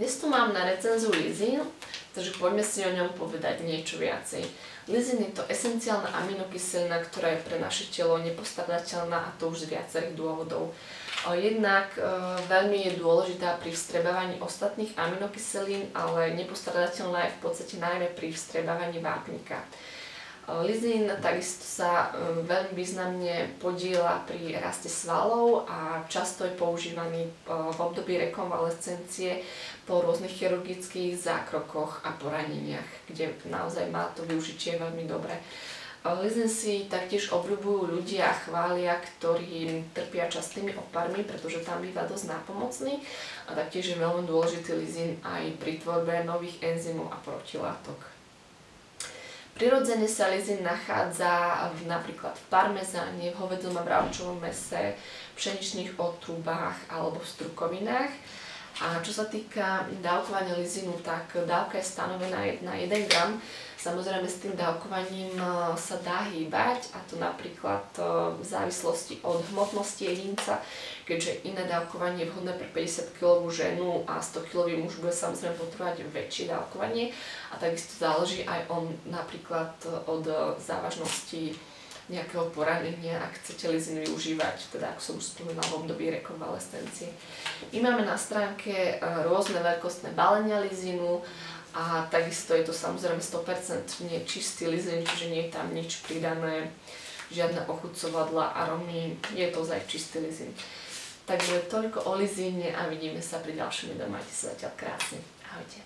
Dnes tu mám na recenziu lizín, takže poďme si o ňom povedať niečo viacej. Lizín je to esenciálna aminokyselina, ktorá je pre naše telo nepostradateľná, a to už z viacerých dôvodov. Jednak veľmi je dôležitá pri vstrebávaní ostatných aminokyselín, ale nepostradateľná je v podstate najmä pri vstrebávaní vápnika. Lizín takisto sa veľmi významne podieľa pri raste svalov a často je používaný v období rekonvalescencie po rôznych chirurgických zákrokoch a poraneniach, kde naozaj má to využitie veľmi dobré. Lizín si taktiež obľúbujú ľudia a chvália, ktorí trpia častými oparmi, pretože tam býva dosť nápomocný, a taktiež je veľmi dôležitý lizín aj pri tvorbe nových enzymov a protilátok. Prirodzene sa lizín nachádza napríklad v parmezáne, v hovädzom a bravčovom mäse, pšeničných otrubách alebo v strukovinách. A čo sa týka dávkovania lizínu, tak dávka je stanovená na 1 gram. Samozrejme s tým dávkovaním sa dá hýbať, a to napríklad v závislosti od hmotnosti jedinca, keďže iné dávkovanie je vhodné pre 50-kilovú ženu a 100-kilový muž bude samozrejme potrebovať väčšie dávkovanie, a takisto záleží aj napríklad od závažnosti nejakého poranenia, ak chcete lizín využívať, teda ako som už spomínala, v období rekonvalescencie. My máme na stránke rôzne veľkostné balenia lizínu, a takisto je to samozrejme 100% čistý lizín, čiže nie je tam nič pridané, žiadne ochucovadlá, arómy, je to ozaj čistý lizín. Takže toľko o lizíne a vidíme sa pri ďalšom videu. Majte sa zatiaľ krásne. Ahojte.